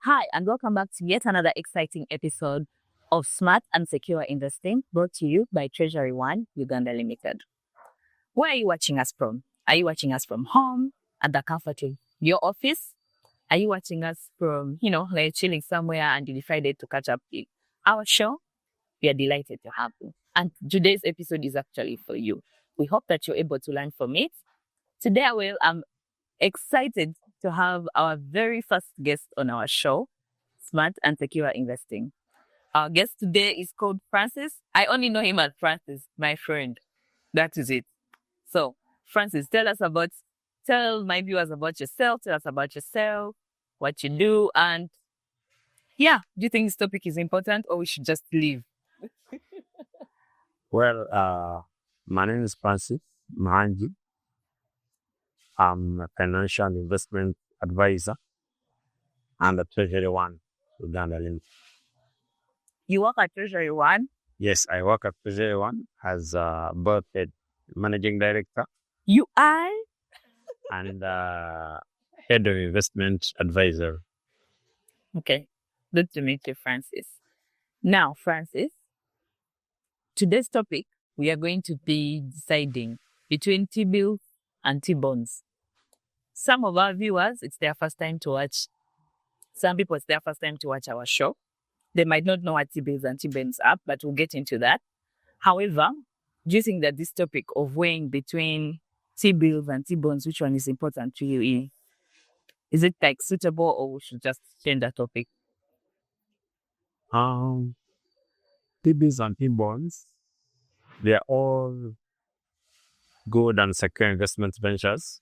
Hi, and welcome back to yet another exciting episode of Smart and Secure Investing, brought to you by Treasury One, Uganda Limited. Where are you watching us from? Are you watching us from home, at the comfort of your office? Are you watching us from, like chilling somewhere and you decided to catch up with our show? We are delighted to have you. And today's episode is actually for you. We hope that you're able to learn from it. Today, I'm excited to have our very first guest on our show, Smart and Secure Investing. Our guest today is called Francis. I only know him as Francis, my friend. That is it. So, Francis, tell my viewers about yourself. Tell us about yourself, what you do, and do you think this topic is important or we should just leave? Well, my name is Francis Mahanji. I'm a financial investment advisor and the Treasury One, Uganda Limited. You work at Treasury One? Yes, I work at Treasury One as both a managing director. You are? And head of investment advisor. Okay, good to meet you, Francis. Now, Francis, today's topic, we are going to be deciding between T-bills and T-bonds. Some of our viewers, it's their first time to watch. Some people, it's their first time to watch our show. They might not know what T-bills and T-bonds are, but we'll get into that. However, do you think that this topic of weighing between T-bills and T-bonds, which one is important to you? Is it like suitable, or we should just change that topic? T-bills and T-bonds, they are all good and secure investment ventures.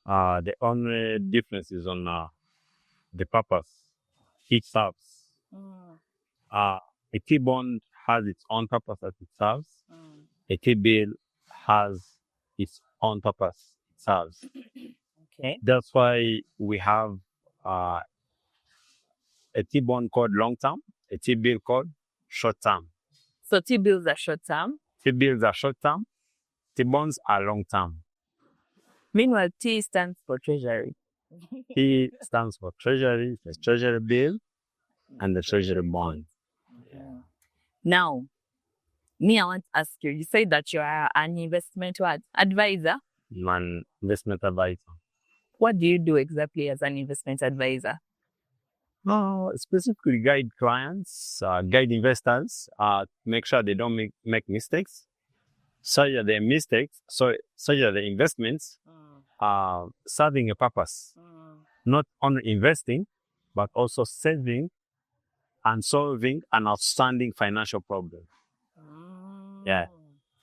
The only difference is on the purpose it serves. A T-bond has its own purpose that it serves. A T-bill has its own purpose it serves. Okay. That's why we have a T-bond called long-term, a T-bill called short-term. So T-bills are short-term? T-bills are short-term. T-bonds are long-term. Meanwhile, T stands for Treasury. T stands for Treasury, the Treasury bill, and the Treasury bond. Yeah. Now, I want to ask you, you say that you are an investment advisor? I'm an investment advisor. What do you do exactly as an investment advisor? Specifically guide clients, guide investors, make sure they don't make mistakes, so that the investments are serving a purpose, not only investing, but also saving and solving an outstanding financial problem. Yeah.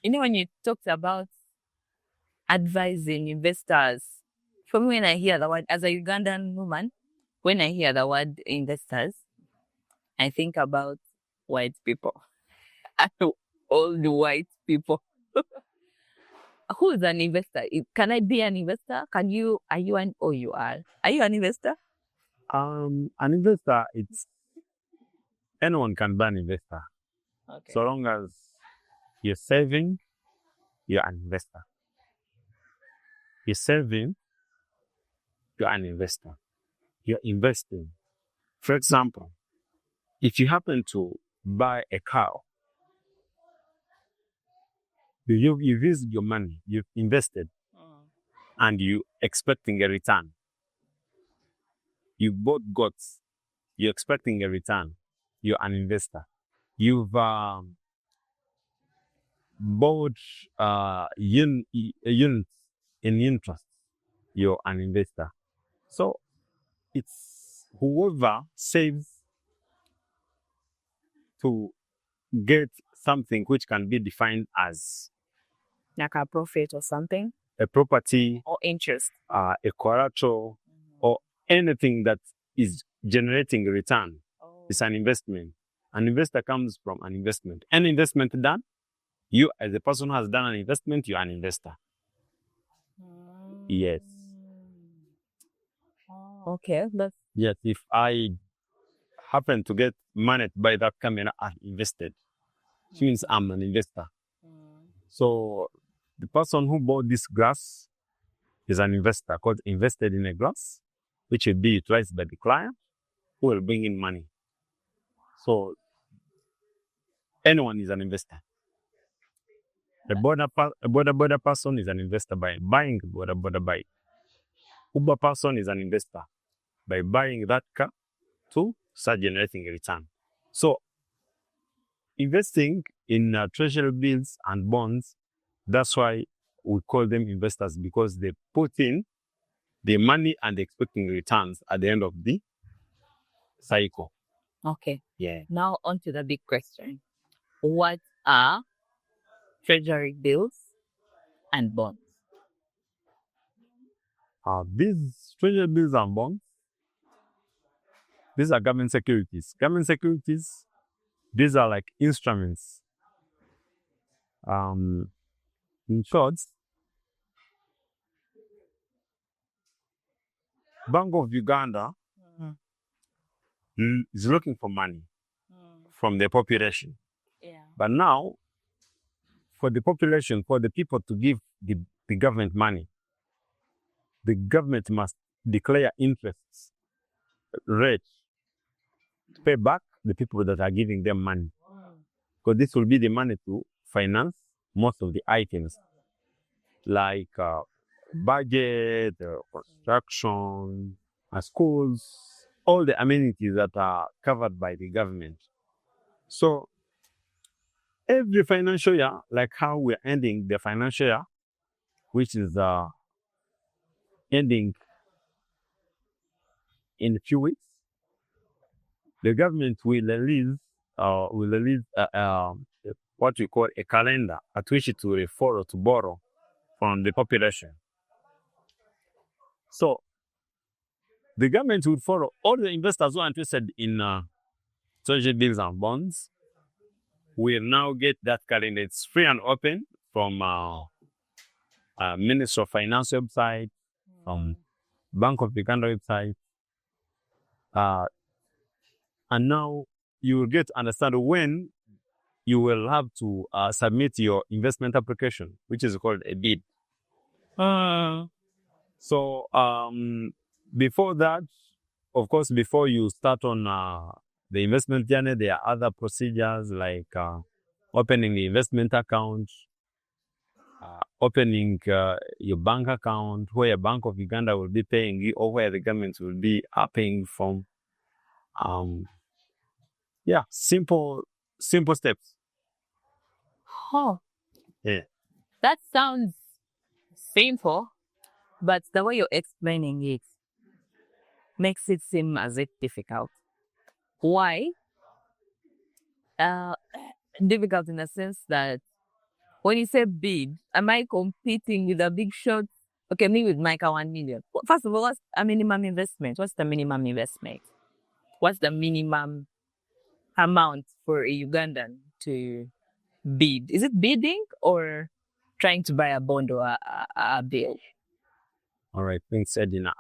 When you talked about advising investors, for me, when I hear the word, as a Ugandan woman, when I hear the word investors, I think about white people. All the white people. Who is an investor? Can I be an investor? Are you an OUR? Are you an investor? An investor, anyone can be an investor. Okay. So long as you're saving, you're an investor. You're saving, you're an investor. You're investing. For example, if you happen to buy a car, you've used your money, you've invested, and you're expecting a return. You bought goods, you're expecting a return. You're an investor. You've bought units in interest. You're an investor. So it's whoever saves to get something which can be defined as like a profit or something, a property or interest, a collateral, or anything that is generating a return. It's an investment. An investor comes from an investment. Any investment done, you as a person who has done an investment, you're an investor. Yes. Okay. Yes, if I happen to get money to buy that camera, I've invested. It means I'm an investor. So the person who bought this glass is an investor, because invested in a glass, which will be utilized by the client, will bring in money. So anyone is an investor. A border person is an investor by buying border bike. Uber person is an investor by buying that car to start generating a return. So investing in treasury bills and bonds, that's why we call them investors, because they put in the money and expecting returns at the end of the cycle. Okay. Yeah. Now on to the big question. What are treasury bills and bonds? These treasury bills and bonds, these are government securities. Government securities, these are like instruments. In short, Bank of Uganda is looking for money from the population. Yeah. But now, for the population, for the people to give the government money, the government must declare interest rate to pay back the people that are giving them money. Because this will be the money to finance most of the items like budget, construction, schools, all the amenities that are covered by the government. So every financial year, like how we're ending the financial year, which is ending in a few weeks, the government will release what we call a calendar at which it will follow to borrow from the population. So the government will follow all the investors who are interested in treasury bills and bonds. Will now get that calendar. It's free and open from Ministry of Finance website, from Bank of Uganda website. And now you will get to understand when you will have to submit your investment application, which is called a bid. So before that, of course, before you start on the investment journey, there are other procedures like opening the investment account, opening your bank account, where Bank of Uganda will be paying you, or where the government will be paying from. Simple steps. Oh, Yeah. that sounds simple, but the way you're explaining it makes it seem as if difficult. Why? Difficult in the sense that when you say bid, am I competing with a big shot? Okay, me with Micah 1 million. First of all, what's a minimum investment? What's the minimum investment? What's the minimum amount for a Ugandan to bid? Is it bidding or trying to buy a bond or a bill? All right, thanks, Edina.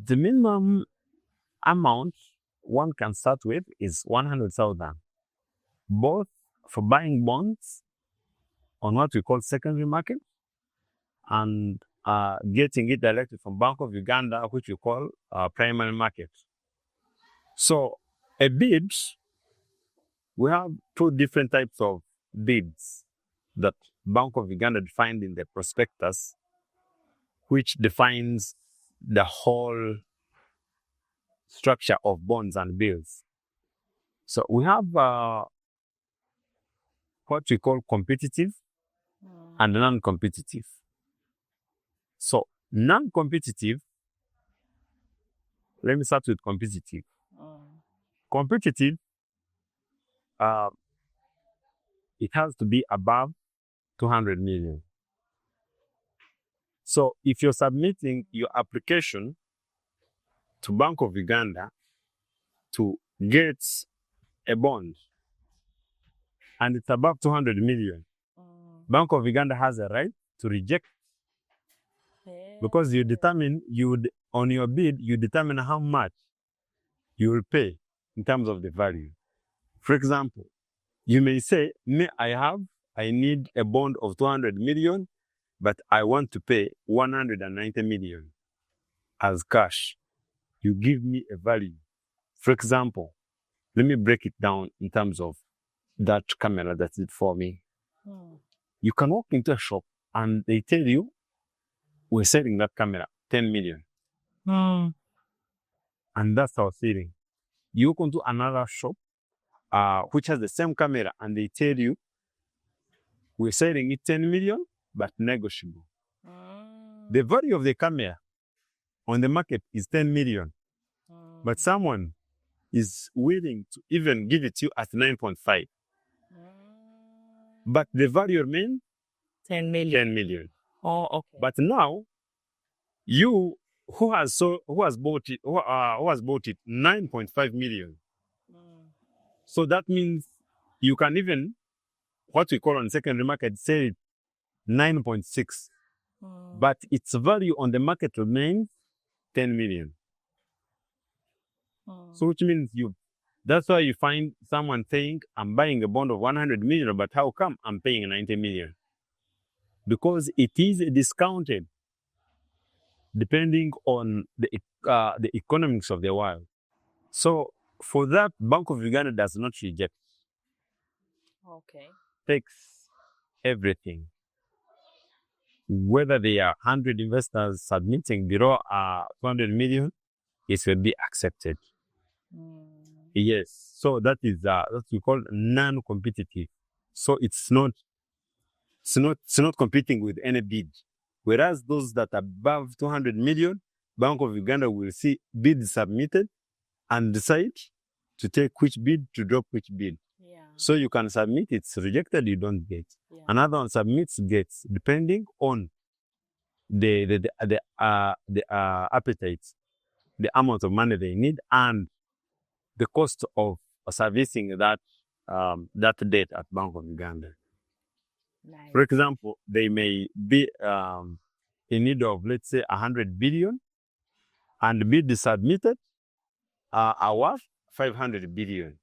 The minimum amount one can start with is 100,000, both for buying bonds on what we call secondary market and getting it directly from Bank of Uganda, which we call primary market. So a bid, we have two different types of bids that Bank of Uganda defined in the prospectus, which defines the whole structure of bonds and bills. So we have what we call competitive and non-competitive. So non-competitive, let me start with competitive. Competitive, it has to be above 200 million. So if you're submitting your application to Bank of Uganda to get a bond and it's above 200 million, Bank of Uganda has a right to reject, because on your bid, you determine how much you will pay in terms of the value. For example, you may say, I need a bond of 200 million, but I want to pay 190 million as cash. You give me a value. For example, let me break it down in terms of that camera that's it for me. You can walk into a shop and they tell you, we're selling that camera, 10 million. And that's our selling. You go to another shop, which has the same camera, and they tell you, we're selling it 10 million, but negotiable. The value of the camera on the market is 10 million, but someone is willing to even give it to you at 9.5. But the value remains 10 million. 10 million. Oh, okay. But now, you who has bought it 9.5 million. So that means you can even, what we call on secondary market, sell it 9.6. But its value on the market remains 10 million. So which means that's why you find someone saying, I'm buying a bond of 100 million, but how come I'm paying 90 million? Because it is discounted depending on the economics of the world. So for that, Bank of Uganda does not reject. Okay. Takes everything. Whether they are 100 investors submitting below 200 million, it will be accepted. Yes. So that is what we call non-competitive. So it's not competing with any bid. Whereas those that are above 200 million, Bank of Uganda will see bids submitted and decide to take which bid, to drop which bid. Yeah. So you can submit, it's rejected, you don't get. Yeah. Another one submits, gets, depending on the appetite, the amount of money they need, and the cost of servicing that debt at Bank of Uganda. Nice. For example, they may be in need of, let's say, 100 billion, and the bid is submitted are worth 500 billion.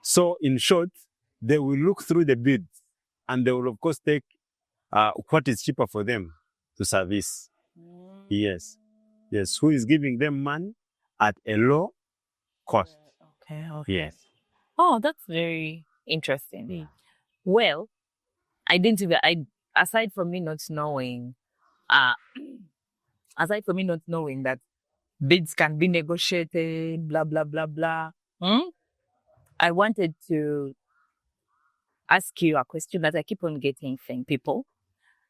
So in short, they will look through the bids, and they will, of course, take what is cheaper for them to service. Yes. Who is giving them money at a low cost. Okay. Yes. Oh, that's very interesting. Well, aside from me not knowing that bids can be negotiated, blah, blah, blah, blah. I wanted to ask you a question that I keep on getting from people.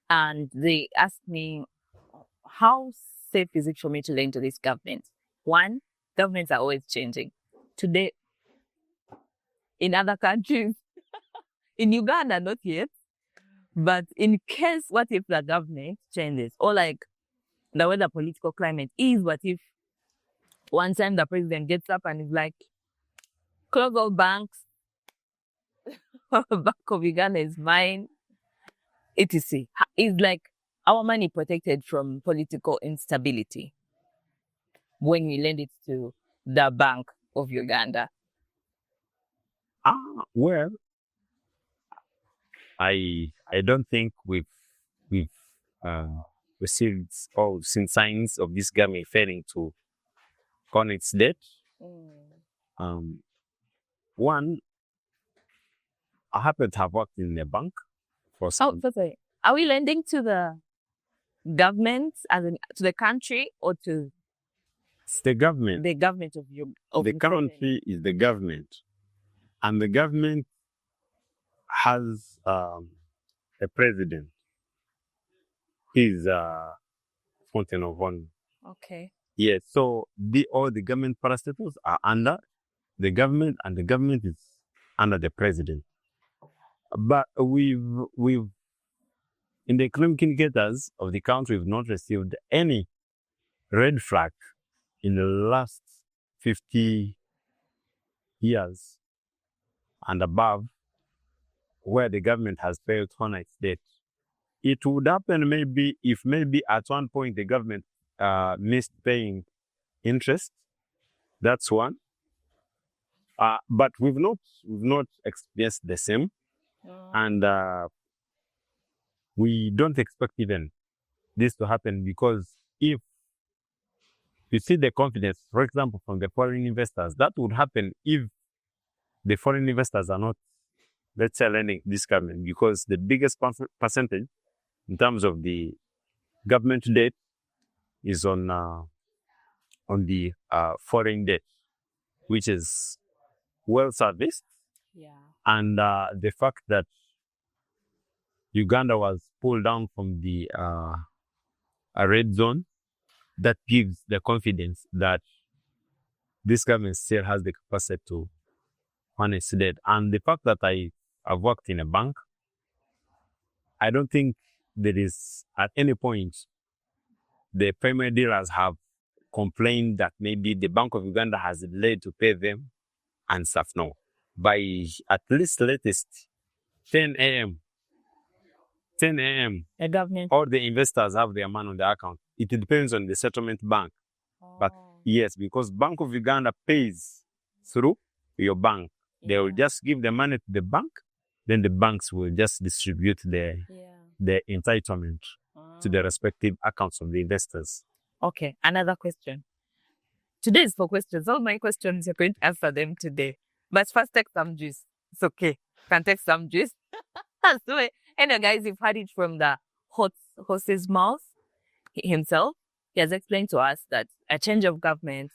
And they ask me, how safe is it for me to lend to this government? One, governments are always changing. Today, in other countries, in Uganda, not yet, but in case, what if the government changes? Or like the way the political climate is, what if one time the president gets up and is like, close all banks, Bank of Uganda is mine, etc. Is like our money protected from political instability when we lend it to the Bank of Uganda? Well, I don't think we've received or seen signs of this government failing to con its debt. One, I happen to have worked in a bank for some. Sorry. Are we lending to the government, as in to the country, or to It's the government. the government of The country is the government, and the government has a president. He's fountain of honor. Okay. Yes, so all the government parastatals are under the government, and the government is under the president. But we've in the economic indicators of the country, we've not received any red flag in the last 50 years and above where the government has failed to honor its debt. It would happen maybe if at one point the government missed paying interest. That's one. But we've not experienced the same, and we don't expect even this to happen, because if you see the confidence, for example, from the foreign investors. That would happen if the foreign investors are not, let's say, lending this government, because the biggest percentage in terms of the government debt is on the foreign debt, which is well serviced. Yeah. And the fact that Uganda was pulled down from the a red zone, that gives the confidence that this government still has the capacity to harness debt. And the fact that I've worked in a bank, I don't think there is at any point the primary dealers have complained that maybe the Bank of Uganda has delayed to pay them and stuff. No. By at least latest 10 a.m., A government. all the investors have their money on the account. It depends on the settlement bank. But yes, because Bank of Uganda pays through your bank. They will just give the money to the bank, then the banks will just distribute the entitlement to the respective accounts of the investors. Okay, another question. Today is for questions. All my questions, you're going to answer them today. But first, take some juice. It's okay. You can take some juice. So, anyway, guys, you've heard it from the horse's mouth himself. He has explained to us that a change of government,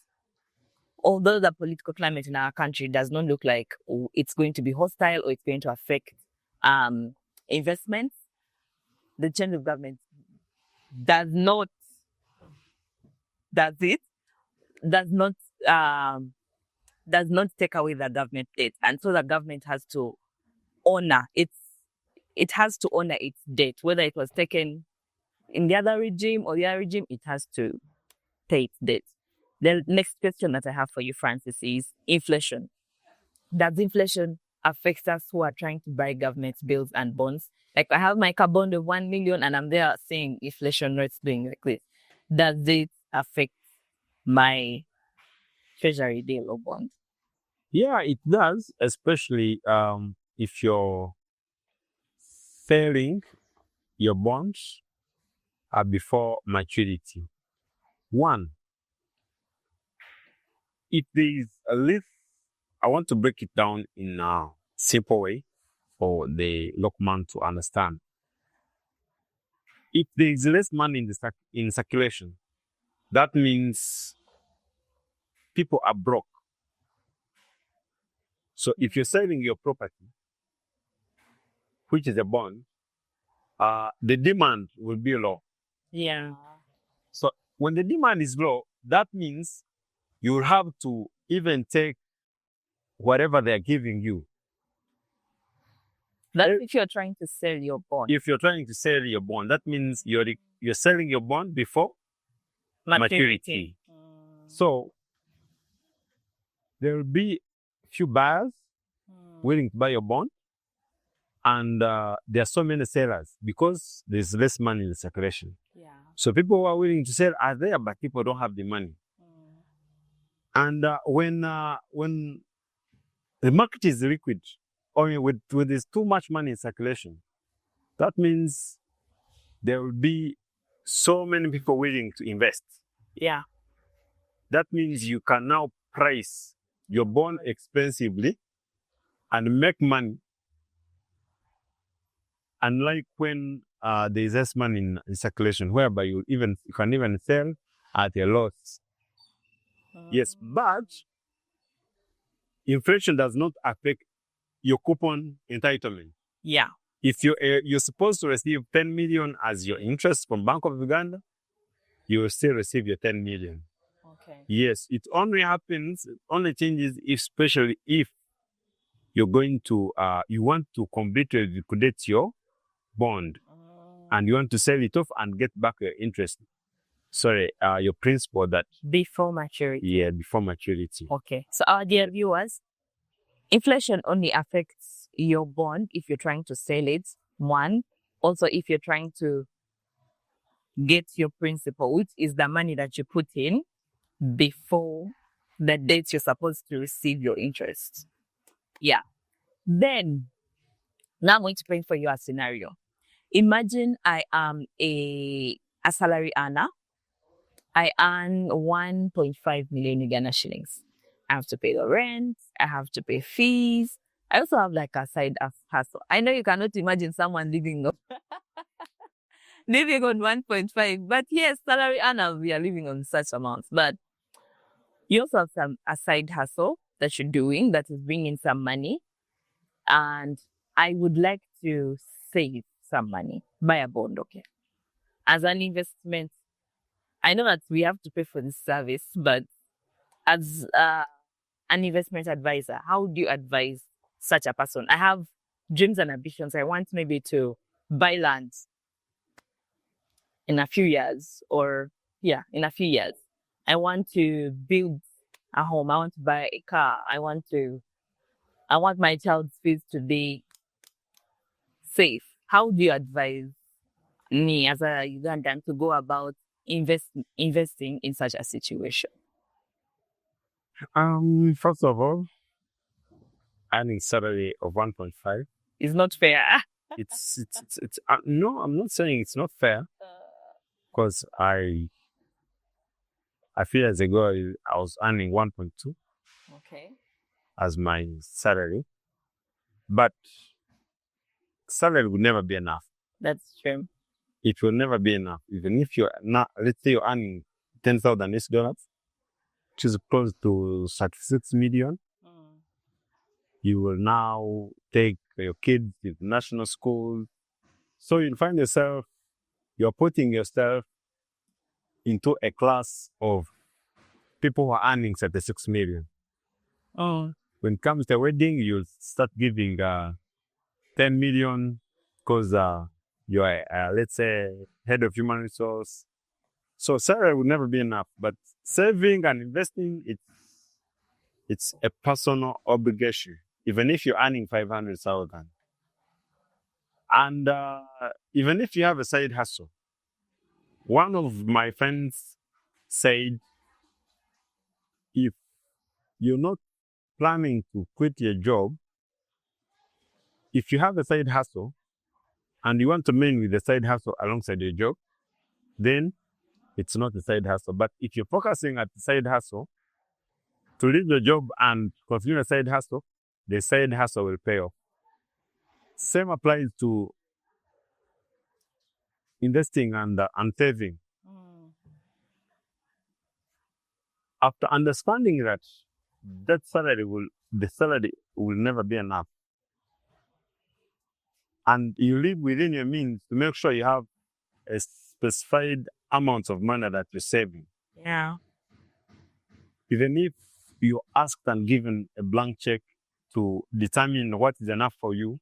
although the political climate in our country does not look like it's going to be hostile or it's going to affect investments, the change of government does not take away the government debt, and so the government has to honor its debt, whether it was taken in the other regime or the other regime. It has to pay its debt. The next question that I have for you, Francis, is inflation. Does inflation affect us who are trying to buy government bills and bonds? Like, I have my car bond of 1 million and I'm there seeing inflation rates doing like this. Does it affect my treasury deal or bond? Yeah, it does, especially if you're selling your bonds before maturity. One, if there is a list, I want to break it down in a simple way for the lockman to understand. If there is less money in circulation, that means people are broke. So if you're selling your property, which is a bond, the demand will be low. Yeah. So when the demand is low, that means you will have to even take whatever they're giving you. That's if you're trying to sell your bond. If you're trying to sell your bond, that means you're selling your bond before maturity. So there will be few buyers willing to buy your bond, and there are so many sellers because there's less money in circulation. Yeah. So people who are willing to sell are there, but people don't have the money. And when the market is liquid, or when there's too much money in circulation, that means there will be so many people willing to invest. Yeah. That means you can now price your bond expensively and make money. Unlike when there's less money in circulation, whereby you can even sell at a loss. Yes, but inflation does not affect your coupon entitlement. Yeah. If you're supposed to receive 10 million as your interest from Bank of Uganda, you will still receive your 10 million. Okay. Yes, it only changes especially if you're going to, you want to completely liquidate your bond and you want to sell it off and get back your interest. Sorry, your principal that. Before maturity. Yeah, before maturity. Okay. So our dear viewers, inflation only affects your bond if you're trying to sell it. One, also if you're trying to get your principal, which is the money that you put in before the date you're supposed to receive your interest. Yeah. Then, now I'm going to paint for you a scenario. Imagine I am a salary earner I earn 1.5 million Uganda shillings. I have to pay the rent. I have to pay fees. I also have like a side hustle. I know you cannot imagine someone living on 1.5, but yes, salary earners, we are living on such amounts. But you also have a side hustle that you're doing that is bringing some money. And I would like to save some money, buy a bond, okay? As an investment, I know that we have to pay for this service, but as an investment advisor, how do you advise such a person? I have dreams and ambitions. I want maybe to buy land in a few years, in a few years. I want to build a home. I want to buy a car. I want my child's fees to be safe. How do you advise me as a Ugandan to go about investing in such a situation? First of all, earning salary of 1.5. It's not fair. It's no, I'm not saying it's not fair, because a few years ago I was earning 1.2 Okay. as my salary, but salary will never be enough. That's true. It will never be enough. Even if you're not, let's say you're earning $10,000, which is close to 36 million, you will now take your kids to national school. So you'll find yourself, you're putting yourself into a class of people who are earning 36 million. Oh. When it comes to a wedding, you'll start giving 10 million because you're, let's say, head of human resource. So salary will never be enough. But saving and investing, it's a personal obligation, even if you're earning 500,000. And even if you have a side hustle, one of my friends said, if you're not planning to quit your job, if you have a side hustle and you want to remain with the side hustle alongside your job, then it's not a side hustle. But if you're focusing at the side hustle to leave the job and continue a side hustle, the side hustle will pay off. Same applies to investing and saving. After understanding that the salary will never be enough, and you live within your means to make sure you have a specified amount of money that you're saving. Yeah. Even if you're asked and given a blank check to determine what is enough for you,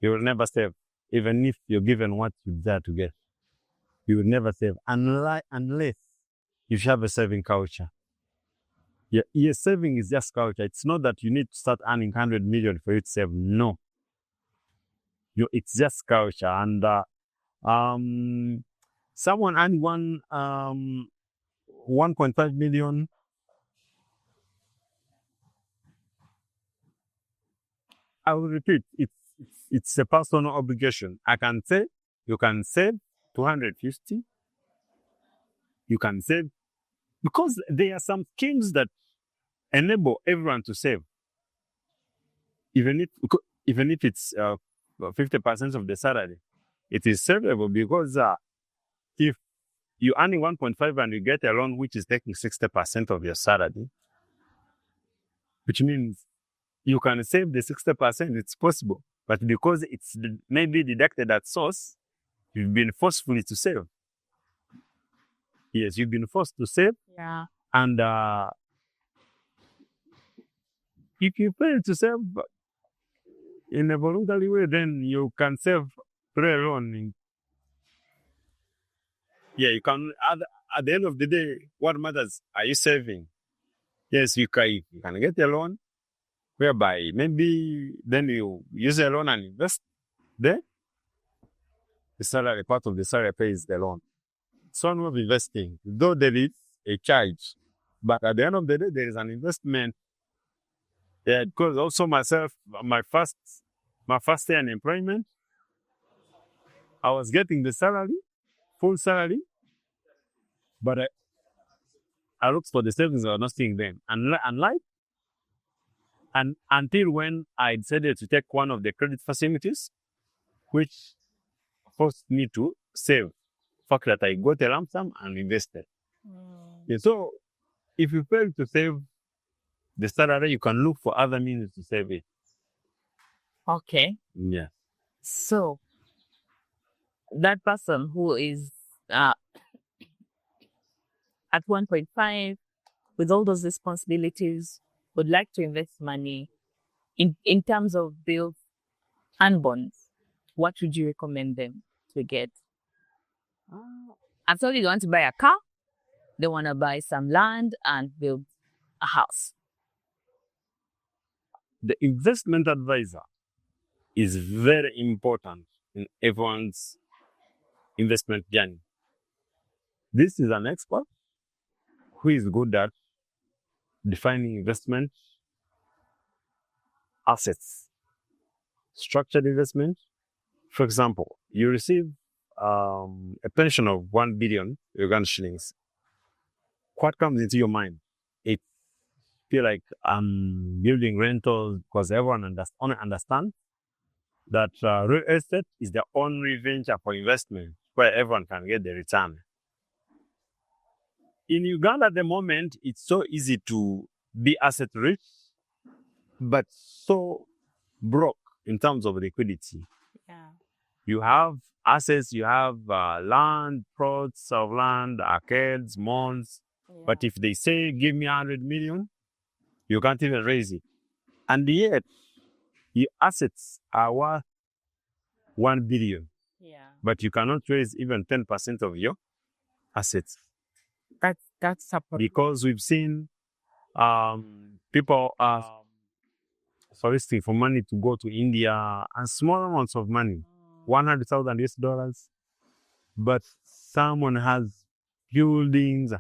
you will never save. Even if you're given what you desire to get, you will never save unless you have a saving culture. Your saving is just culture. It's not that you need to start earning 100 million for you to save. No. It's just culture. And someone earning 1.5 million, I will repeat, it's a personal obligation. I can say you can save 250. You can save, because there are some schemes that enable everyone to save, even if it's 50% of the salary. It is savable because if you're earning 1.5 and you get a loan which is taking 60% of your salary, which means you can save the 60%, it's possible. But because it's maybe deducted at source, you've been forcefully to save. Yes, you've been forced to save. Yeah. And if you fail to save in a voluntary way, then you can save through a loan. Yeah, you can. At the end of the day, what matters, are you saving? Yes, you can get a loan, whereby maybe then you use a loan and invest there. The salary, part of the salary pays the loan. So of investing, though there is a charge, but at the end of the day, there is an investment. Yeah, because also myself, my first year in employment, I was getting the salary, full salary, but I looked for the savings, I was not seeing them. And until when I decided to take one of the credit facilities, which forced me to save. Fact that I got a lump sum and invested. Yeah, so if you fail to save the salary, you can look for other means to save it. Okay. Yeah. So that person who is at 1.5 with all those responsibilities would like to invest money in terms of bills and bonds, what would you recommend them to get? I've told you they want to buy a car, they want to buy some land and build a house. The investment advisor is very important in everyone's investment journey. This is an expert who is good at defining investment assets, structured investment. For example, you receive a pension of 1 billion Ugandan shillings. What comes into your mind? It feel like I'm building rentals because everyone understands that real estate is the only venture for investment where everyone can get the return. In Uganda at the moment, it's so easy to be asset rich, but so broke in terms of liquidity. Yeah. You have assets, you have land, plots of land, arcades, malls. Yeah. But if they say, give me 100 million, you can't even raise it. And yet, your assets are worth 1 billion. Yeah. But you cannot raise even 10% of your assets. That's support. Because we've seen people soliciting for money to go to India and small amounts of money, 100,000 US dollars. But someone has buildings,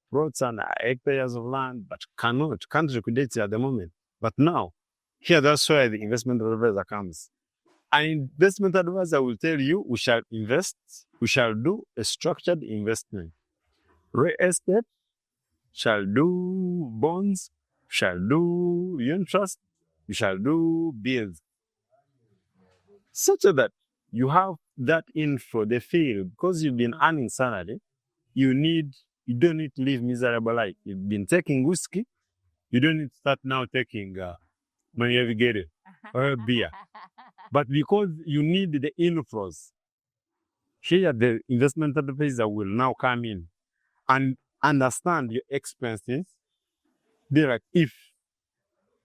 roads and hectares of land, but can't liquidate it at the moment. But now, here, that's where the investment advisor comes. An investment advisor will tell you, we shall invest, we shall do a structured investment. Real estate, shall do bonds, shall do unit trust, you shall do bills. Such that you have that info, the feel, because you've been earning salary, you don't need to live miserable life. You've been taking whiskey, you don't need to start now taking manyavigated or beer. But because you need the inflows, here the investment advisor will now come in and understand your expenses. They're like, if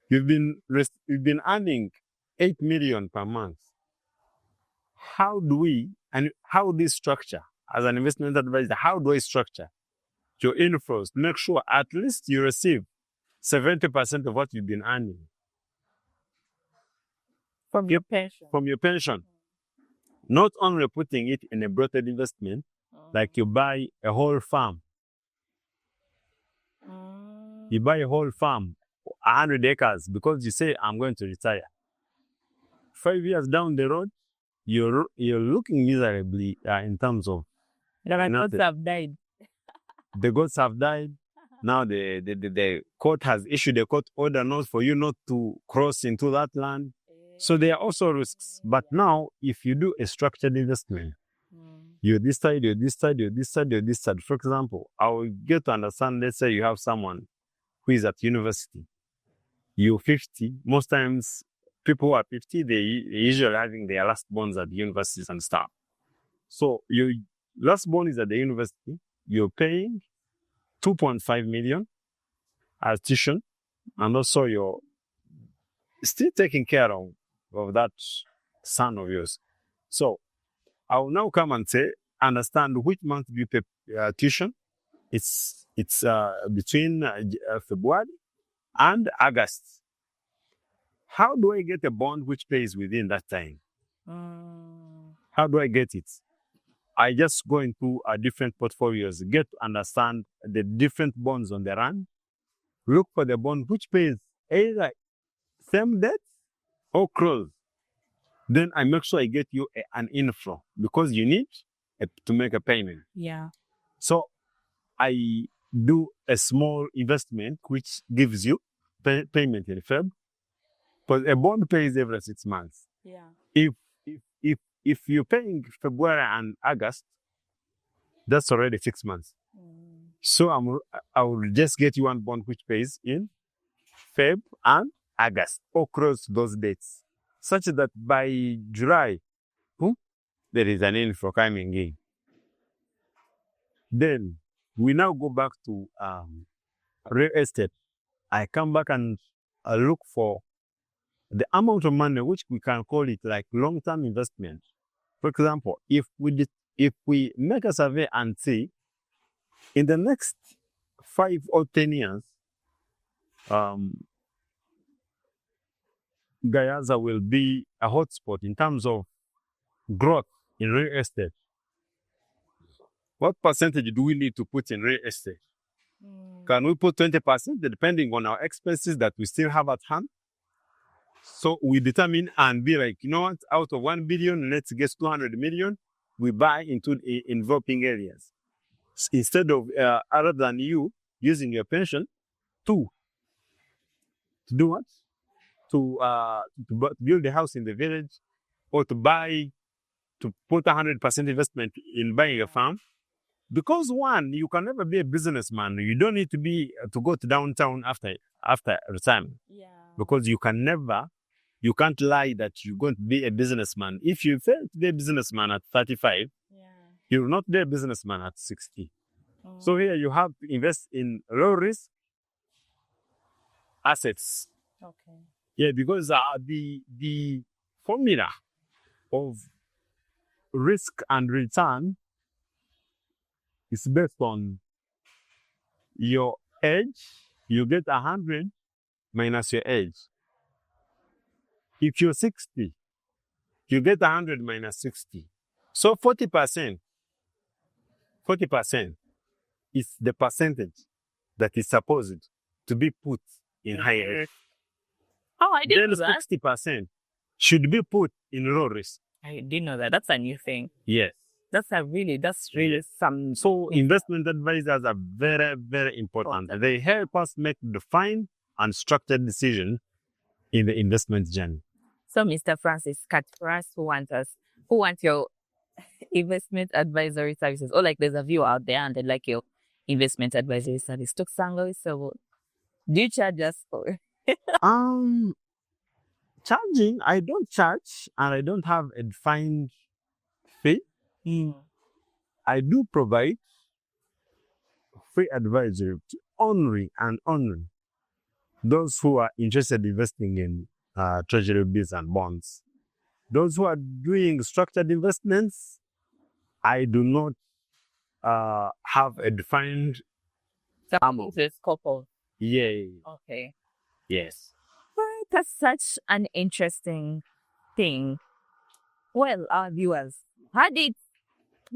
you've been earning 8 million per month, how do this structure as an investment advisor? How do I structure your inflows to make sure at least you receive 70% of what you've been earning From your pension. From your pension. Not only putting it in a broader investment, like you buy a whole farm. You buy a whole farm, 100 acres, because you say, I'm going to retire. 5 years down the road, you're looking miserably in terms of The goats have died. The goats have died. Now the court has issued a court order not for you not to cross into that land. So there are also risks. But now, if you do a structured investment, you're this side, you're this side, you're this side, you're this side. For example, I will get to understand, let's say you have someone who is at university. You're 50. Most times, people who are 50, they usually having their last bonds at the universities and stuff. So your last bond is at the university. You're paying 2.5 million as tuition, and also you're still taking care of that son of yours. So I will now come and say, understand which month do you pay tuition. It's between February and August. How do I get a bond which pays within that time? How do I get it? I just go into different portfolios, get to understand the different bonds on the run, look for the bond which pays either same debt or close. Then I make sure I get you an inflow because you need to make a payment. Yeah. So I do a small investment which gives you payment in Feb, but a bond pays every 6 months. Yeah. If you're paying February and August, that's already 6 months. So I will just get you one bond which pays in Feb and August, or cross those dates, such that by July, there is an inflow coming in. Then we now go back to real estate. I come back and look for the amount of money which we can call it like long-term investment. For example, if we make a survey and see in the next 5 or 10 years, Gayaza will be a hotspot in terms of growth in real estate. What percentage do we need to put in real estate? Can we put 20% depending on our expenses that we still have at hand? So we determine and be like, you know what, out of 1 billion, let's get 200 million, we buy into enveloping areas. Instead of, other than you using your pension to do what? To build a house in the village, or to put 100% investment in buying a farm. Because one, you can never be a businessman. You don't need to go to downtown after retirement. Yeah. Because you can't lie that you're going to be a businessman. If you fail to be a businessman at 35, you will not be a businessman at 60. So here you have to invest in low risk assets. Okay. Yeah, because the formula of risk and return is based on your age. You get 100 minus your age. If you're 60, you get 100 minus 60. So 40% is the percentage that is supposed to be put in high risk. Oh, I didn't know that. 60% should be put in low risk. I didn't know that. That's a new thing. Yes. That's really some. So investment advisors are very, very important. They help us make defined and structured decisions in the investment journey. So, Mr. Francis, cut for us who want your investment advisory services, or like there's a viewer out there and they like your investment advisory service. So, do you charge us for? Charging, I don't charge, and I don't have a defined fee. I do provide free advisory to only those who are interested in investing in Treasury Bills and bonds. Those who are doing structured investments, I do not have a defined amount. It's couple. Yeah. Okay. Yes. Well, that's such an interesting thing. Well, our viewers had it.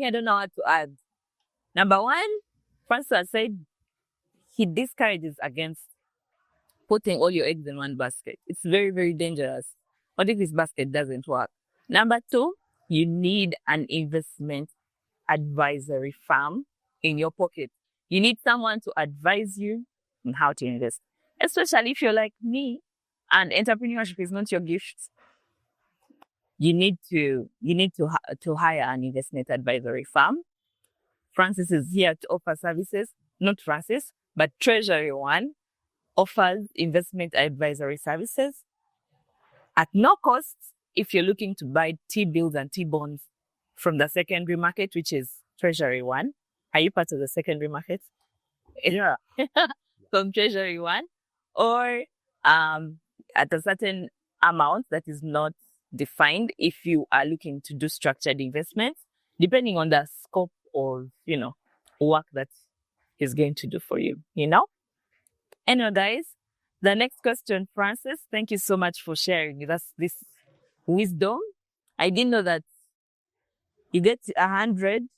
I don't know what to add. Number one, Francois said he discourages against putting all your eggs in one basket. It's very, very dangerous. What if this basket doesn't work? Number two, you need an investment advisory firm in your pocket. You need someone to advise you on how to invest. Especially if you're like me and entrepreneurship is not your gift. You need to hire an investment advisory firm. Francis is here to offer services. Not Francis, but Treasury One offers investment advisory services at no cost if you're looking to buy T-bills and T-bonds from the secondary market, which is Treasury One. Are you part of the secondary market? Yeah. From Treasury One, or at a certain amount that is not defined if you are looking to do structured investments, depending on the scope of, work that he's going to do for you, Anyway, guys, the next question, Francis, thank you so much for sharing with us this wisdom. I didn't know that you get 100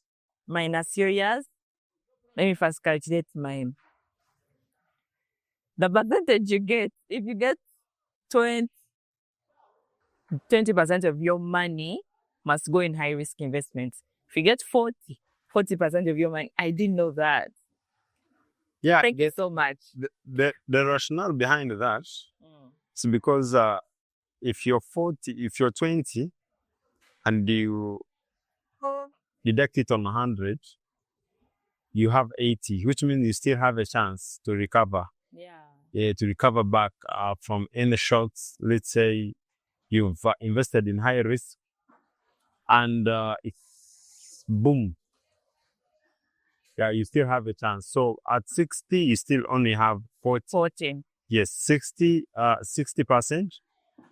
minus your years. Let me first calculate the percentage you get. If you get 20% of your money must go in high risk investments. If you get 40% of your money, I didn't know that. Yeah, Thank you so much. the rationale behind that is because if you're 40, if you're 20 and you deduct it on 100, you have 80, which means you still have a chance to recover. To recover back from any shocks. Let's say you've invested in high risk and it's boom. Yeah, you still have a chance. So at 60, you still only have 40. 14. Yes, 60%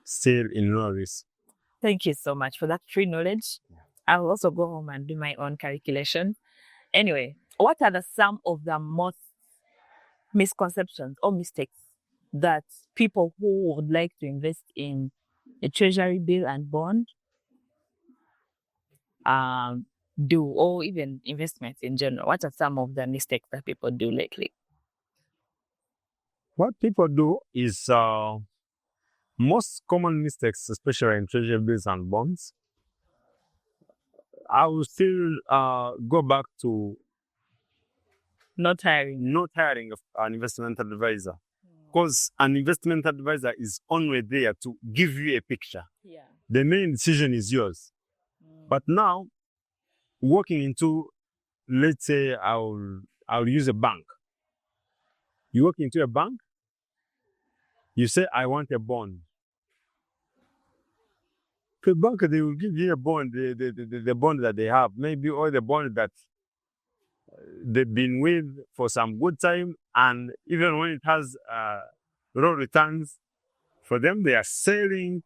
still in low risk. Thank you so much for that free knowledge. I'll also go home and do my own calculation. Anyway, what are some of the most misconceptions or mistakes that people who would like to invest in a treasury bill and bond do, or even investments in general? What are some of the mistakes that people do lately? What people do is most common mistakes, especially in treasury bills and bonds. I will still go back to Not hiring an investment advisor, because an investment advisor is only there to give you a picture. Yeah. The main decision is yours. But now, walking into, let's say, I'll use a bank. You walk into a bank, you say, I want a bond. The bank, they will give you a bond, the bond that they have, maybe, or the bond that they've been with for some good time, and even when it has low returns, for them, they are selling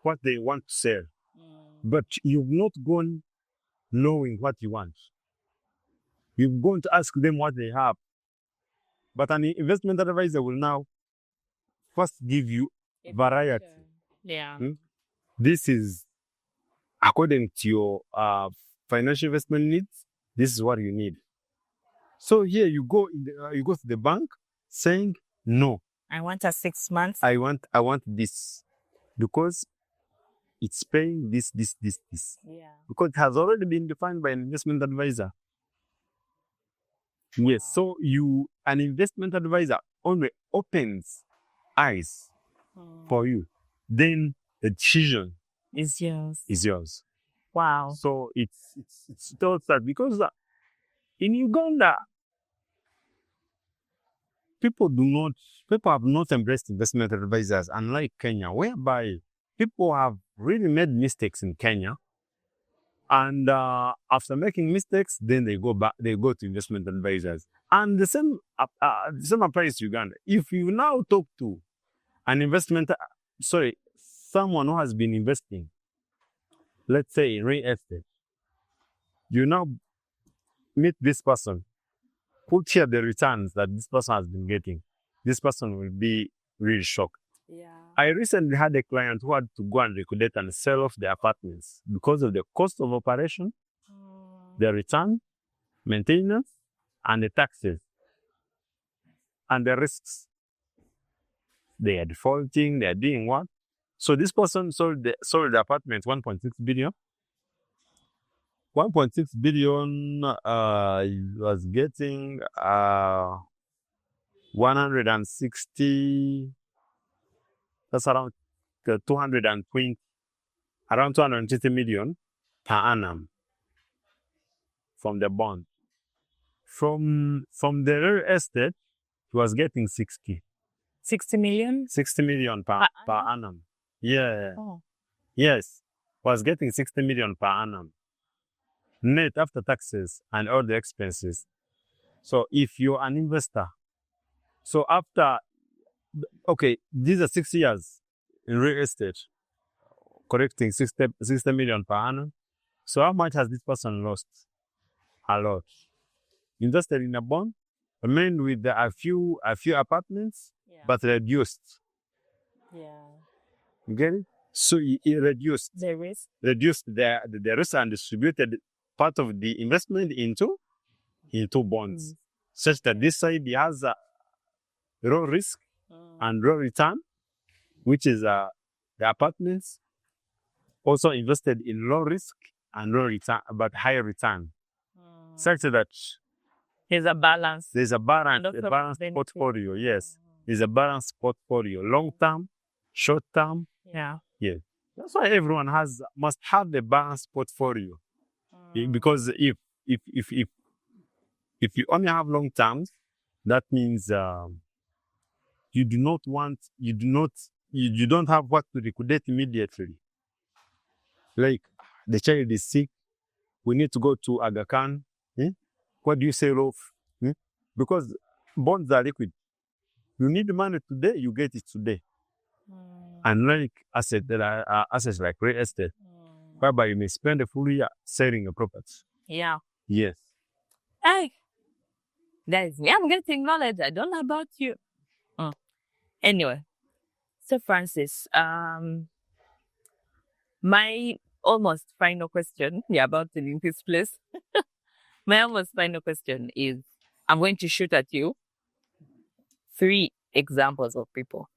what they want to sell. But you've not gone knowing what you want. You've gone to ask them what they have. But an investment advisor will now first give you variety. Yeah. This is according to your financial investment needs. This is what you need. So here you go to the bank saying, no, I want a 6 months. I want this because it's paying this. Yeah. Because it has already been defined by an investment advisor. Yes. So an investment advisor only opens eyes for you. Then the decision Is yours. is yours. Wow. So it's told that because in Uganda, people have not embraced investment advisors, unlike Kenya, whereby people have really made mistakes in Kenya. And after making mistakes, then they go to investment advisors. And the same applies to Uganda. If you now talk to someone who has been investing, let's say in real estate, you now meet this person, put here the returns that this person has been getting. This person will be really shocked. Yeah. I recently had a client who had to go and liquidate and sell off their apartments because of the cost of operation, the return, maintenance, and the taxes, and the risks. They are defaulting, they are doing what? So this person sold the apartment 1.6 billion. 1.6 billion was getting 160, that's around 220, around 220 million per annum from the bond. From the real estate, he was getting 60 million? 60 million per annum. Yeah. Oh. Yes. Was getting 60 million per annum. Net after taxes and all the expenses. So if you're an investor, so these are 6 years in real estate, collecting 60 million per annum. So how much has this person lost? A lot. Invested in a bond, remained with a few apartments, but reduced. Yeah. You get it? So it reduced the risk, the risk and distributed part of the investment into bonds, such that this side has a low risk and low return, which is the apartments also invested in low risk and low return, but higher return, such that There's a balance. There's a balance, And also a balanced then- portfolio. Yes, there's a balanced portfolio, long term, short term. Yeah. Yes, that's why everyone must have the balanced portfolio. Because if you only have long terms, that means you don't have what to liquidate immediately. Like the child is sick, we need to go to Aga Khan. What do you say, Rolf? Because bonds are liquid. You need money today, you get it today. Unlike assets like real estate, whereby you may spend a full year selling your property. Yeah. Yes. Hey, that is me. I'm getting knowledge. I don't know about you. Anyway, so Francis, my almost final question. You're about to leave this place. My almost final question is, I'm going to shoot at you 3 examples of people.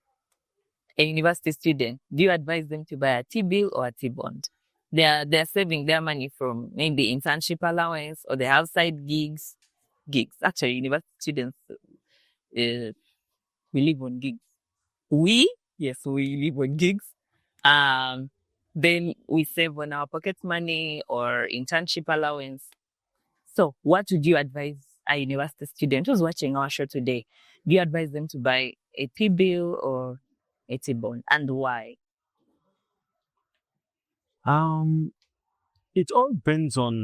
A university student, do you advise them to buy a T-bill or a T-bond? They're saving their money from maybe internship allowance, or they have side gigs. Actually, university students, we live on gigs. Yes, we live on gigs. Then we save on our pocket money or internship allowance. So what would you advise a university student who's watching our show today? Do you advise them to buy a T-bill or a T-bond, and why? It all depends on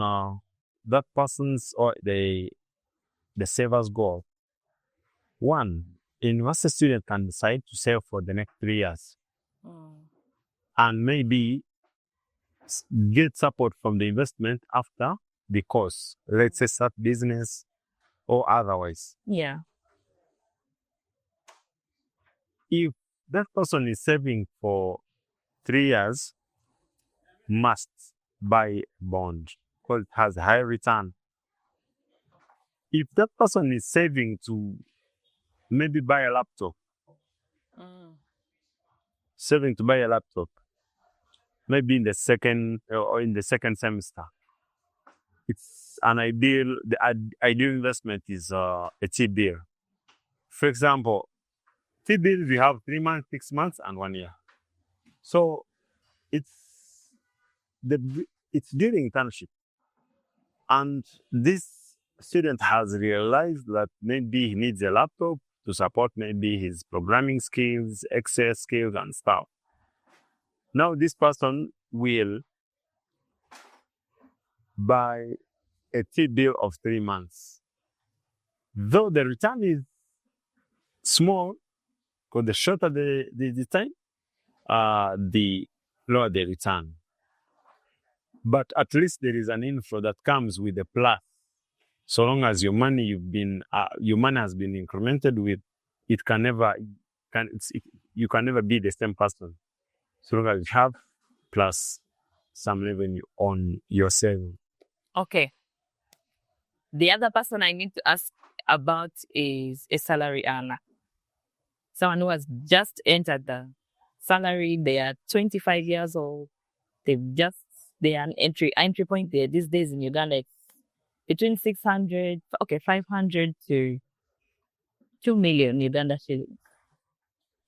that person's or the saver's goal. One, a university student can decide to save for the next 3 years and maybe get support from the investment after the course. Let's say start business or otherwise. Yeah. If that person is saving for 3 years, must buy a bond because it has high return. If that person is saving to maybe buy a laptop, saving to buy a laptop, maybe in the second semester, it's an ideal. The ideal investment is a T-bill. For example, T-bills we have 3 months, 6 months, and 1 year. So it's during internship, and this student has realized that maybe he needs a laptop to support maybe his programming skills, Excel skills, and stuff. Now this person will buy a T-bill of 3 months. Though the return is small, because the shorter the time, the lower the return. But at least there is an inflow that comes with a plus. So long as your money has been incremented with, you can never be the same person. So long as you have plus some revenue on your saving. Okay. The other person I need to ask about is a salary earner. Someone who has just entered the salary. They are 25 years old. They are an entry point there. These days in Uganda, it's between 500 to 2 million Uganda shillings.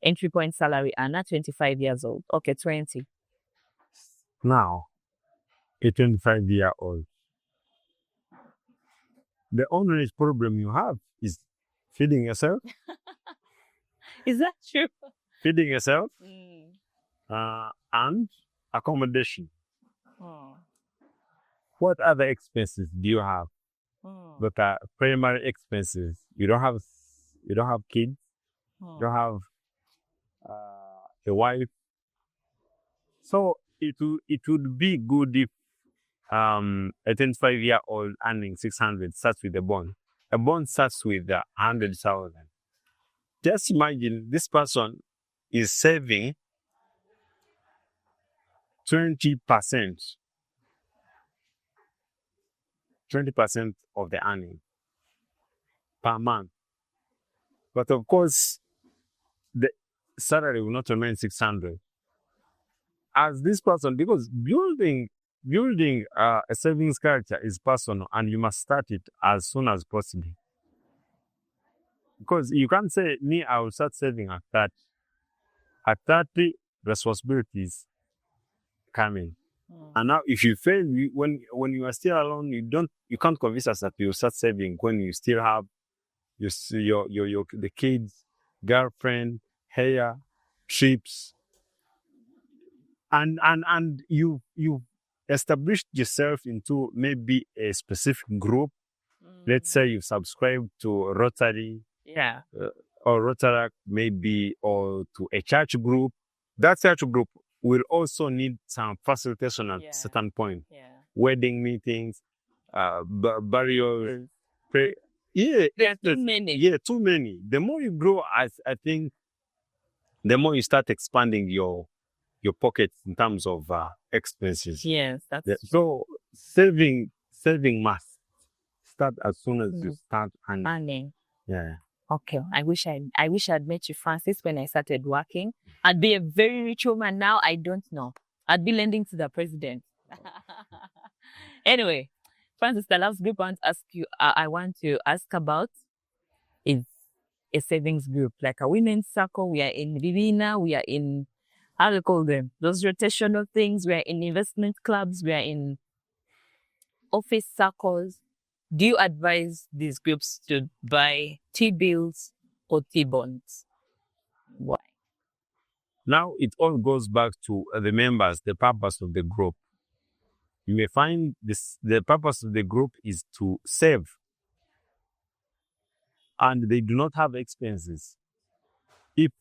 Entry point salary earner, 25 years old. Okay, 20. Now, a 25-year-old. The only problem you have is feeding yourself. Is that true? Feeding yourself and accommodation. What other expenses do you have? But primary expenses. You don't have kids. You don't have a wife. So it would be good if a 25-year-old earning 600 starts with a bond. A bond starts with 100,000. Just imagine this person is saving 20% of the earning per month. But of course, the salary will not remain 600. As this person, because building a savings culture is personal, and you must start it as soon as possible. Because you can't say, me, I will start saving at 30. At 30, responsibilities coming. And now, if you fail, when you are still alone, you can't convince us that you start saving when you still have the kids, girlfriend, hair, trips, and you established yourself into maybe a specific group. Let's say you subscribe to Rotary, Yeah. or Rotaract, maybe, or to a church group. That church group will also need some facilitation at certain point. Yeah. Wedding meetings, burials. There are too many. Yeah, too many. The more you grow, I think, the more you start expanding your pockets in terms of expenses. Yes, that's So saving must start as soon as you start. And money. yeah. Okay. I wish I'd met you, Francis, when I started working. I'd be a very rich woman now. I don't know. I'd be lending to the president. Anyway, Francis, the last group I want to ask about is a savings group, like a women's circle. We are in Vivina. We are in, how do you call them? Those rotational things. We are in investment clubs. We are in office circles. Do you advise these groups to buy T-bills or T-bonds? Why? Now it all goes back to the members, the purpose of the group. You may find the purpose of the group is to save, and they do not have expenses. If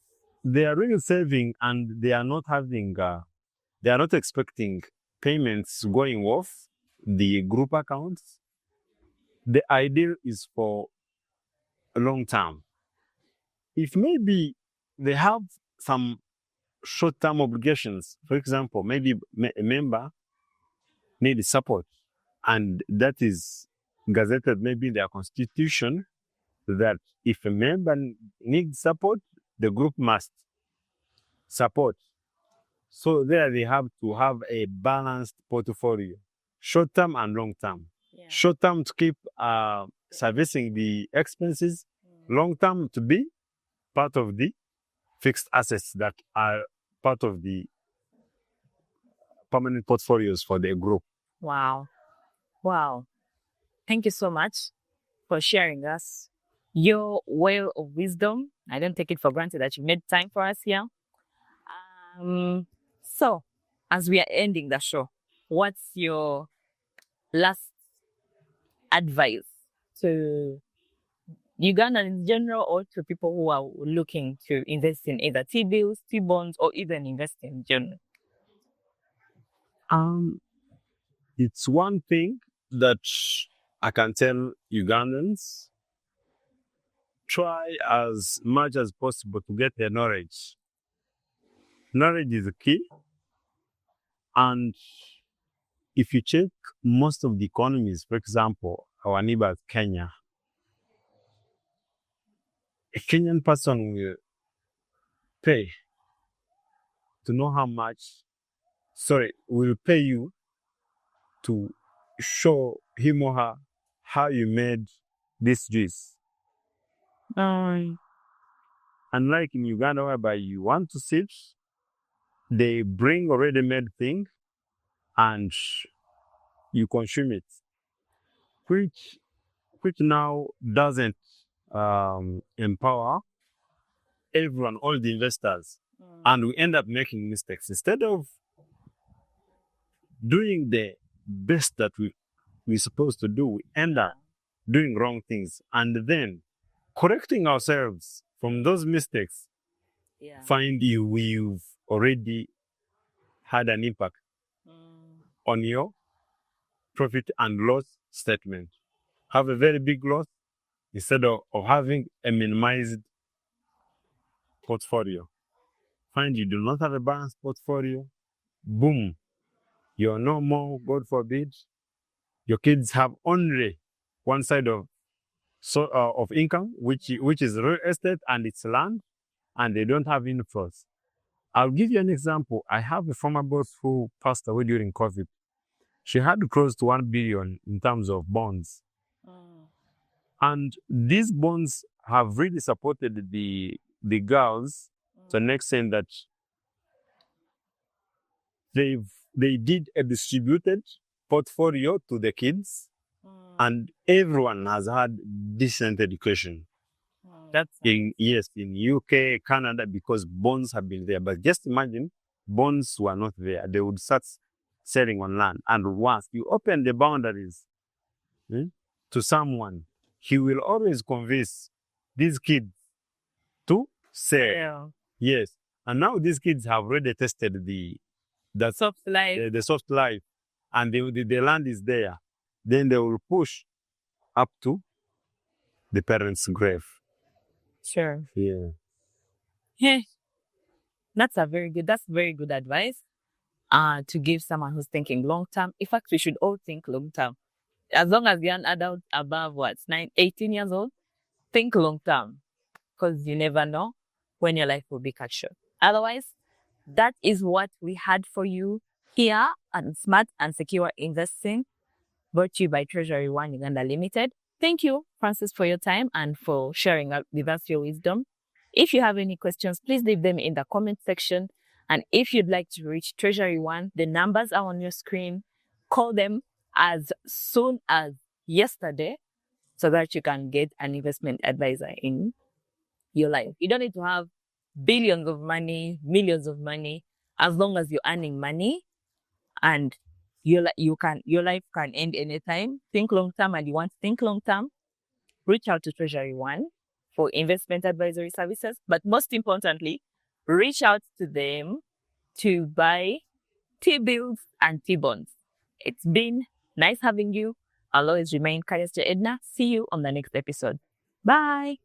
they are really saving and they are not expecting payments going off the group accounts, the ideal is for a long term. If maybe they have some short-term obligations, for example, maybe a member needs support, and that is gazetted maybe in their constitution, that if a member needs support, the group must support. So there they have to have a balanced portfolio, short-term and long-term. Yeah. Short-term to keep servicing the expenses, long-term to be part of the fixed assets that are part of the permanent portfolios for the group. Wow. Wow. Thank you so much for sharing us your well of wisdom. I don't take it for granted that you made time for us here. So, as we are ending the show, what's your last advice to Uganda in general, or to people who are looking to invest in either T-bills, T-bonds, or even invest in general? It's one thing that I can tell Ugandans: try as much as possible to get the knowledge. Knowledge is the key. And if you check most of the economies, for example, our neighbor Kenya, a Kenyan person will pay to know will pay you to show him or her how you made this juice. Unlike in Uganda, whereby you want to sit, they bring already made thing and you consume it, which now doesn't empower everyone, all the investors, and we end up making mistakes instead of doing the best that we're supposed to do. We end up doing wrong things, and then correcting ourselves from those mistakes. Find we've already had an impact on your profit and loss statement. Have a very big loss instead of having a minimized portfolio. Find you do not have a balanced portfolio, boom, you're no more, God forbid, your kids have only one side of income, which is real estate and it's land, and they don't have inflows. I'll give you an example. I have a former boss who passed away during COVID. She had close to 1 billion in terms of bonds. And these bonds have really supported the girls to an extent that they did a distributed portfolio to the kids, and everyone has had decent education. That's In UK, Canada, because bonds have been there. But just imagine, bonds were not there. They would start selling on land. And once you open the boundaries to someone, he will always convince these kids to sell. yeah. Yes. And now these kids have already tested the Soft life. the soft life, and the land is there. Then they will push up to the parents' grave. Sure. Yeah. Yeah. That's very good advice. To give someone who's thinking long term. In fact, we should all think long term. As long as you're an adult above 18 years old, think long term, because you never know when your life will be cut short. Otherwise, that is what we had for you here on Smart and Secure Investing, brought to you by Treasury One Uganda Limited. Thank you, Francis, for your time and for sharing with us your wisdom. If you have any questions, please leave them in the comment section. And if you'd like to reach Treasury One, the numbers are on your screen. Call them as soon as yesterday so that you can get an investment advisor in your life. You don't need to have billions of money, millions of money, as long as you're earning money and your life can end anytime. Think long term, and you want to think long term, reach out to Treasury One for investment advisory services. But most importantly, reach out to them to buy T-bills and T-bonds. It's been nice having you. I'll always remain Kayasja Edna. See you on the next episode. Bye.